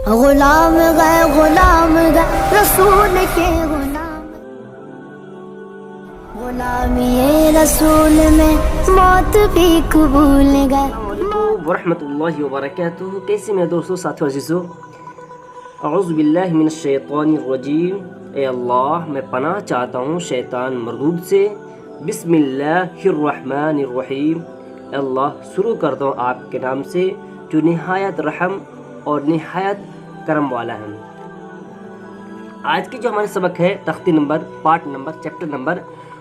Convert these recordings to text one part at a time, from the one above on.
गुलाम गए रसूल के गुलामी रसूल में मौत भी कबूल गए। वरहमतुल्लाहि वबरकातुहू। कैसे मेरे दोस्तों, साथियों, अज़ीज़ों, अऊज़ु बिल्लाहि मिनश शैतानिर रजीम। ए अल्लाह, मैं पनाह चाहता हूँ शैतान मरदूद से। बिस्मिल्लाहिर्रहमानिर रहीम। अल्लाह, शुरू करता हूँ आपके नाम से जो निहायत रहम और निहायत करम वाला है। आज की जो हमारे सबक है, तख्ती number, part number, chapter number,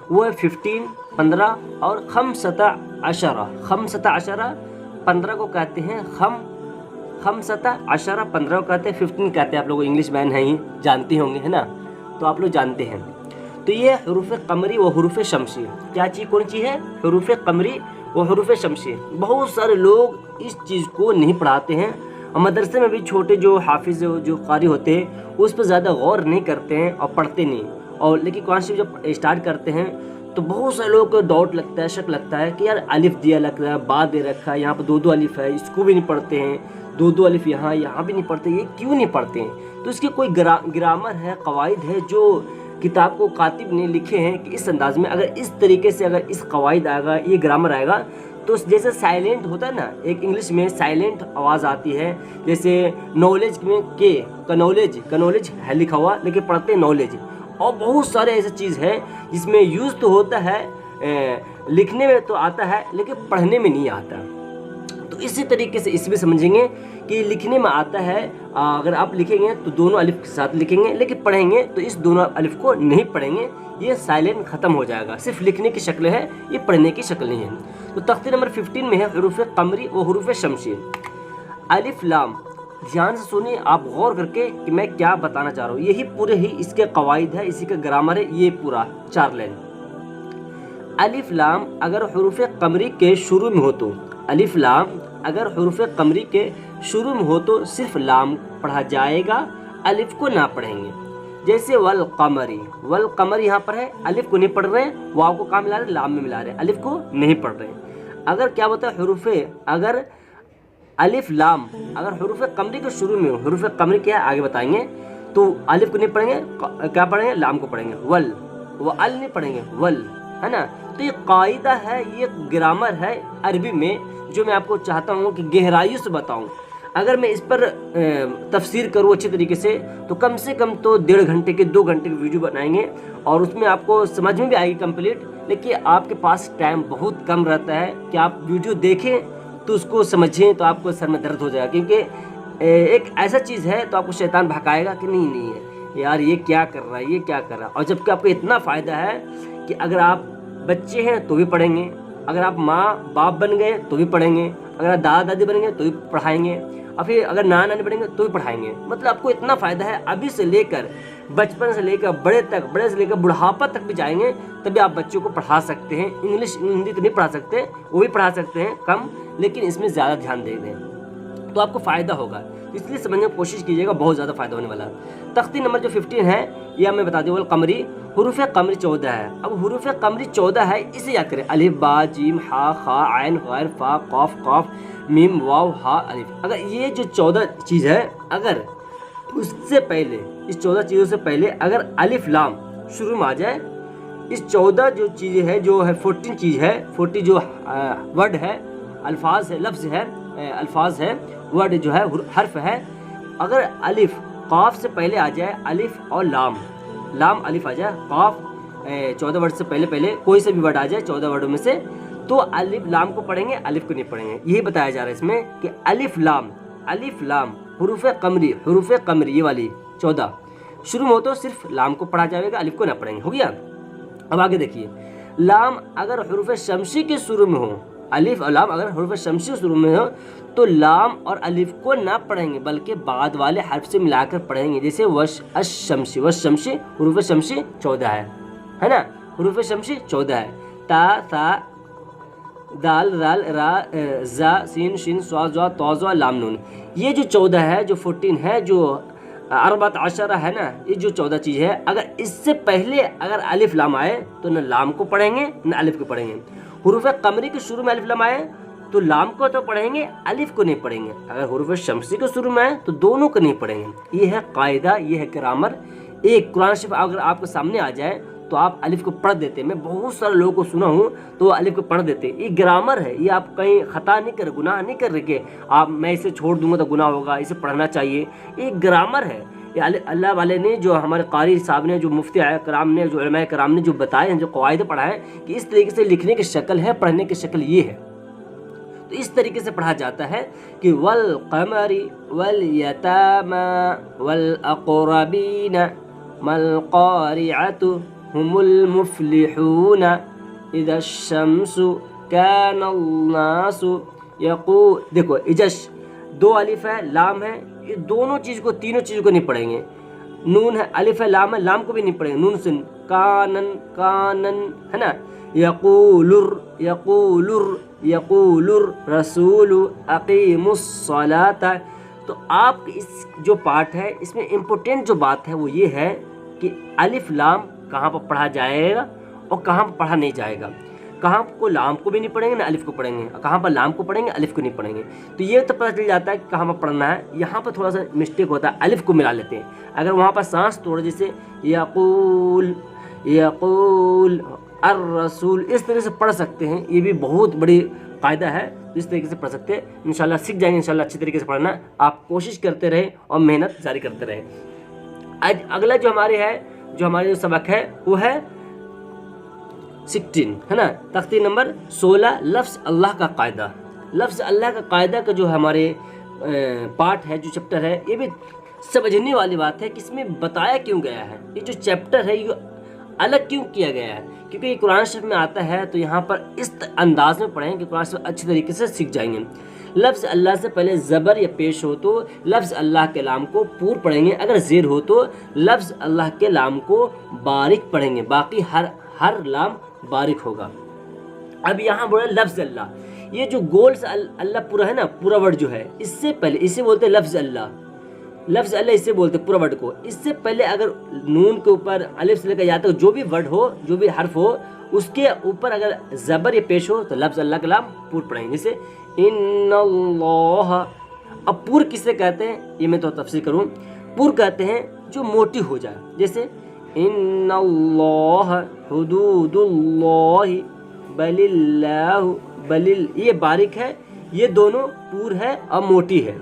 वो है 15, 15 और खमसता अशरा। खमसता अशरा 15 को कहते हैं खमसता अशरा 15 को कहते हैं, 15 कहते हैं। आप लोग इंग्लिश मैन हैं, ही जानते होंगे, है ना, तो आप लोग जानते हैं। तो ये हुरूफ कमरी व हुरूफ शमसी, क्या चीज़, कौन चीज़ है? हुरूफ कमरी व हुरूफ शमसी। बहुत सारे लोग इस चीज़ को नहीं पढ़ाते हैं और मदरसे में भी छोटे जो हाफिज़ जो कारी होते हैं उस पर ज़्यादा गौर नहीं करते हैं और पढ़ते नहीं। और लेकिन कुरान शरीफ जब स्टार्ट करते हैं तो बहुत सारे लोगों को डाउट लगता है, शक लगता है कि यार अलिफ दिया लग रहा है, बा दे रखा है, यहाँ पर 2-2 अलिफ है, इसको भी नहीं पढ़ते हैं, 2-2 अलिफ यहाँ भी नहीं पढ़ते, ये क्यों नहीं पढ़ते हैं? तो इसके कोई ग्रामर है, कवायद है जो किताब को कातिब ने लिखे हैं कि इस अंदाज में अगर इस तरीके से अगर इस कवायद आएगा, ये ग्रामर आएगा, तो जैसे साइलेंट होता है ना, एक इंग्लिश में साइलेंट आवाज़ आती है, जैसे नॉलेज में के कनॉलेज है लिखा हुआ लेकिन पढ़ते नॉलेज। और बहुत सारे ऐसे चीज़ है जिसमें यूज़ तो होता है, लिखने में तो आता है लेकिन पढ़ने में नहीं आता। तो इसी तरीके से इसमें समझेंगे कि लिखने में आता है, अगर आप लिखेंगे तो दोनों अलिफ के साथ लिखेंगे, लेकिन पढ़ेंगे तो इस दोनों अलिफ को नहीं पढ़ेंगे, ये साइलेंट ख़त्म हो जाएगा। सिर्फ लिखने की शक्ल है, ये पढ़ने की शक्ल नहीं है। तो तख्ती नंबर 15 में है हुरूफ कमरी व हुरूफ शमसी। अलिफ लाम, ध्यान से सुनिए आप गौर करके कि मैं क्या बताना चाह रहा हूँ। यही पूरे ही इसके कवायद है, इसी का ग्रामर है, ये पूरा 4 लाइन। अलिफ लाम अगर हुरूफ कमरी के शुरू में हो तो, अलिफ लाम अगर हुरूफ कमरी के शुरू में हो तो सिर्फ लाम पढ़ा जाएगा, अलिफ को ना पढ़ेंगे। जैसे वल कमरी यहाँ पर है, अलिफ को नहीं पढ़ रहे हैं, वाव को कहाँ मिला रहे हैं? लाम में मिला रहे हैं, अलिफ को नहीं पढ़ रहे हैं। अगर क्या होता है अगर अलिफ लाम अगर हुरूफ कमरी के शुरू में हो, हुरूफ कमरी क्या है आगे बताएंगे, तो अलिफ को नहीं पढ़ेंगे, क्या पढ़ेंगे? लाम को पढ़ेंगे। वल अल नहीं पढ़ेंगे, वल, है ना। तो ये कायदा है, ये ग्रामर है अरबी में, जो मैं आपको चाहता हूँ कि गहराइयों से बताऊँ। अगर मैं इस पर तफसीर करूँ अच्छे तरीके से तो कम से कम तो 1.5 घंटे के 2 घंटे की वीडियो बनाएंगे और उसमें आपको समझ में भी आएगी कंप्लीट। लेकिन आपके पास टाइम बहुत कम रहता है कि आप वीडियो देखें तो उसको समझें, तो आपको सर में दर्द हो जाएगा, क्योंकि एक ऐसा चीज़ है तो आपको शैतान भगाएगा कि नहीं है यार, ये क्या कर रहा है, ये क्या कर रहा है। और जबकि आपको इतना फ़ायदा है कि अगर आप बच्चे हैं तो भी पढ़ेंगे, अगर आप माँ बाप बन गए तो भी पढ़ेंगे, अगर आप दादा दादी बनेंगे तो भी पढ़ाएंगे, और फिर अगर नाना नानी बनेंगे तो भी पढ़ाएंगे। मतलब आपको इतना फ़ायदा है, अभी से लेकर बचपन से लेकर बड़े से लेकर बुढ़ापा तक भी जाएंगे तभी आप बच्चों को पढ़ा सकते हैं। इंग्लिश हिंदी तो नहीं पढ़ा सकते, वो भी पढ़ा सकते हैं कम, लेकिन इसमें ज़्यादा ध्यान दे दें तो आपको फ़ायदा होगा। इसलिए समझने की कोशिश कीजिएगा, बहुत ज़्यादा फ़ायदा होने वाला है। तख्ती नंबर जो 15 है यह मैं बता दूँ, वल कमरी, हुरूफ कमरी 14 है। अब हुरूफ कमरी 14 है, इसे याद करें। अलिफ बा जीम हा खा आइन गैर फा कॉफ कॉफ मीम वाव हा अलिफ। अगर ये जो 14 चीज़ है, अगर उससे पहले, इस 14 चीज़ों से पहले अगर अलिफ लाम शुरू में आ जाए, इस 14 जो चीज़ें है, जो है 14 चीज़ है, 40 जो वर्ड है, अल्फाज है, लफ्ज़ है, अल्फाज है, वर्ड जो है, हर्फ है, अगर अलिफ काफ से पहले आ जाए, अलिफ और लाम अलिफ आ जाए, काफ 14 वर्ड से पहले कोई से भी वर्ड आ जाए 14 वर्डों में से, तो अलिफ लाम को पढ़ेंगे, अलिफ को नहीं पढ़ेंगे। यही बताया जा रहा है इसमें कि अलिफ लाम हुरूफ कमरी ये वाली 14 शुरू में हो तो सिर्फ लाम को पढ़ा जाएगा, अलिफ को ना पढ़ेंगे। हो गया। अब आगे देखिए, लाम अगर हुरूफ शमसी के शुरू में हो, अलिफ और लाम अगर हुरूफ शमसी शुरू में हो तो लाम और अलिफ को ना पढ़ेंगे, बल्कि बाद वाले हर्फ से मिलाकर पढ़ेंगे। जैसे वश शमसी हुरूफ शमसी 14 है ना, हुरूफ शमसी 14 है। ता सा दाल राल रा जा सीन शिन स्वा ज़ा तौ ज़ा लाम नून, ये जो 14 है, जो 14 है, जो अरबत अशरा है ना, ये जो 14 चीज़ है, अगर इससे पहले अगर अलिफ लाम आए तो न लाम को पढ़ेंगे न अलिफ को पढ़ेंगे। हुरूफ कमरी के शुरू में अलिफ लाम आए तो लाम को तो पढ़ेंगे, अलिफ को नहीं पढ़ेंगे। अगर हुरूफ शम्सी को शुरू में है तो दोनों को नहीं पढ़ेंगे। ये है कायदा, ये है ग्रामर। एक कुरान शरीफ अगर आपके सामने आ जाए तो आप अलिफ को पढ़ देते। मैं बहुत सारे लोगों को सुना हूँ तो वो अलिफ को पढ़ देते। ये ग्रामर है, ये आप कहीं खता नहीं कर, गुनाह नहीं कर रहे कि आप मैं इसे छोड़ दूंगा तो गुनाह होगा, इसे पढ़ना चाहिए। ये ग्रामर है। ये अल्लाह वाले ने, जो हमारे कारी साहब ने, जो मुफ्ती कराम ने, जो उलमा कराम ने जो बताए हैं, जो कवायद पढ़ाए कि इस तरीके से लिखने की शक्ल है, पढ़ने की शक्ल ये है। तो इस तरीके से पढ़ा जाता है कि वल क़मरी वल यतामा वल अक़रबीन मल क़ारिअतु हुमुल मुफ़्लिहून इज़ा शम्सु कानन्नासु यक़ू। देखो इजश, दो अलिफ है, लाम है, ये दोनों चीज़ को, तीनों चीज़ों को नहीं पढ़ेंगे। नून है, अलिफ है, लाम है, लाम को भी नहीं पढ़ेंगे। नून सुन, कानन कानन है ना। यक़ूलुर यक़ूलुर यक़ूलुर रसूलु अक़ीमुस्सलाता। तो आप इस जो पाठ है इसमें इम्पोर्टेंट जो बात है वो ये है कि अलिफ लाम कहाँ पर पढ़ा जाएगा और कहाँ पर पढ़ा नहीं जाएगा। कहाँ को लाम को भी नहीं पढ़ेंगे ना अलिफ को पढ़ेंगे, कहाँ पर लाम को पढ़ेंगे अलिफ को नहीं पढ़ेंगे। तो ये तो पता चल जाता है कि कहाँ पर पढ़ना है। यहाँ पर थोड़ा सा मिस्टेक होता है, अलिफ को मिला लेते हैं। अगर वहाँ पर सांस तोड़, जैसे यक़ूल यक़ूल अर रसूल, इस तरह से पढ़ सकते हैं। ये भी बहुत बड़ी कायदा है, इस तरीके से पढ़ सकते हैं। इंशाल्लाह सीख जाएंगे, इंशाल्लाह अच्छी तरीके से पढ़ना। आप कोशिश करते रहे और मेहनत जारी करते रहे। आज अगला जो हमारे जो सबक है वो है 16, है ना, तख्ती नंबर 16, लफ्ज़ अल्लाह का कायदा। लफ्ज़ अल्लाह का कायदा का जो हमारे पार्ट है, जो चैप्टर है, ये भी समझने वाली बात है कि इसमें बताया क्यों गया है। ये जो चैप्टर है ये अलग क्यों किया गया है, क्योंकि ये कुरान शरीफ में आता है। तो यहाँ पर इस अंदाज में पढ़ें कि कुरान शरीफ अच्छी तरीके से सीख जाएंगे। लफ्ज़ अल्लाह से पहले ज़बर या पेश हो तो लफ्ज़ अल्लाह के लाम को पूर पढ़ेंगे। अगर ज़ेर हो तो लफ्ज़ अल्लाह के लाम को बारिक पढ़ेंगे, बाकी हर लाम बारिक होगा। अब यहाँ बोले लफ्ज़ अल्लाह, ये जो गोल से अल्लाह पूरा है ना, पूरा वर्ड जो है, इससे पहले इसे बोलते हैं लफ्ज़ अल्लाह। लफ्ज़ अल्लाह इससे बोलते पूरा वर्ड को। इससे पहले अगर नून के ऊपर अलिफ से लेकर जाते हो, जो भी वर्ड हो, जो भी हर्फ हो, उसके ऊपर अगर ज़बर या पेश हो तो लफ्ज़ अल्लाह का लाम पूर पढ़ेंगे। जैसे इन्नल्लाह। अब पूर किसे कहते हैं ये मैं तो तफसीर करूँ। पूर कहते हैं जो मोटी हो जाए, जैसे इन्नल्लाह हुदूदुल्लाहि बलिल्लाहु बलिल, ये बारिक है, ये दोनों पूर है और मोटी है।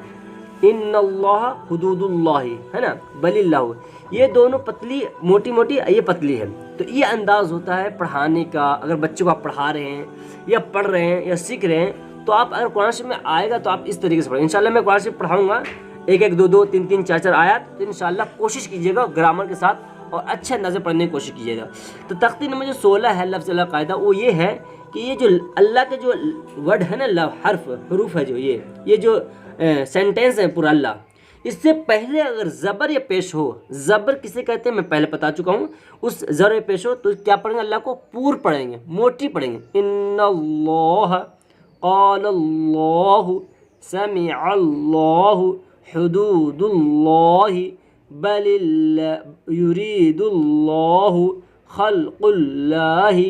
इन्नल्लाह हुदूदुल्लाहि, है ना, बलिल्लाहु, ये दोनों पतली, मोटी मोटी, ये पतली है। तो ये अंदाज़ होता है पढ़ाने का। अगर बच्चों को आप पढ़ा रहे हैं या पढ़ रहे हैं या सीख रहे हैं, तो आप अगर कुरान शरीफ में आएगा तो आप इस तरीके से पढ़ें। इंशाल्लाह मैं कुरान शरीफ पढ़ाऊँगा, 1-1, 2-2, 3-3, 4-4 आयत। तो इंशाल्लाह कोशिश कीजिएगा ग्रामर के साथ और अच्छे अंदाज से पढ़ने की कोशिश कीजिएगा। तो तख्ती नंबर जो 16 है लफ्ज़ अल्लाह कायदा, वो ये है कि ये जो अल्लाह के जो वर्ड है ना, हरूफ है, जो ये जो सेंटेंस है पूरा अल्लाह, इससे पहले अगर ज़बर या पेश हो, ज़बर किसे कहते हैं मैं पहले बता चुका हूँ, उस ज़बर या पेश हो तो क्या पढ़ेंगे, अल्लाह को पूर पढ़ेंगे, मोटी पढ़ेंगे। इन्नल्लाह क़ालल्लाहु समिअल्लाहु हुदूदुल्लाहि बलिल्लाहु युरीदुल्लाहु खल्क़ुल्लाहि।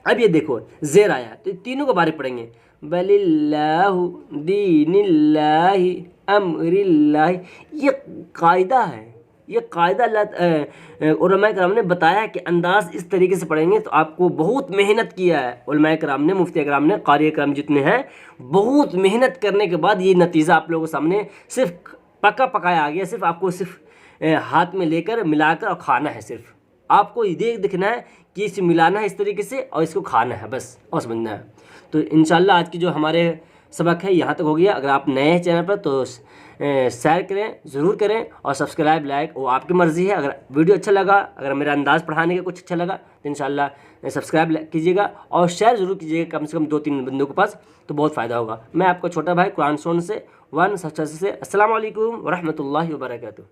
अब ये देखो ज़ेर आया तो तीनों को बारी पढ़ेंगे। बलिल्लाहु दीनिल्लाहि अमरिल्लाहि, ये कायदा है। ये कायदा उलमाए कराम ने बताया कि अंदाज़ इस तरीके से पढ़ेंगे तो आपको बहुत मेहनत किया है उलमाए कराम ने, मुफ्ती कराम ने, कारी कराम जितने हैं, बहुत मेहनत करने के बाद ये नतीजा आप लोगों के सामने सिर्फ पका पकाया आ गया। सिर्फ आपको सिर्फ हाथ में लेकर मिलाकर और खाना है। सिर्फ आपको ये देखना है कि इसे मिलाना है इस तरीके से और इसको खाना है, बस, और समझना है। तो इंशाल्लाह आज की जो हमारे सबक है यहाँ तक हो गया। अगर आप नए हैं चैनल पर तो शेयर करें, ज़रूर करें, और सब्सक्राइब, लाइक वो आपकी मर्ज़ी है। अगर वीडियो अच्छा लगा, अगर मेरा अंदाज़ पढ़ाने का कुछ अच्छा लगा तो इंशाल्लाह सब्सक्राइब कीजिएगा और शेयर ज़रूर कीजिएगा, कम से कम 2-3 बंदों के पास, तो बहुत फ़ायदा होगा। मैं आपका छोटा भाई कुरान सोन से 1 से। अस्सलामु अलैकुम व रहमतुल्लाहि व बरकातुहू।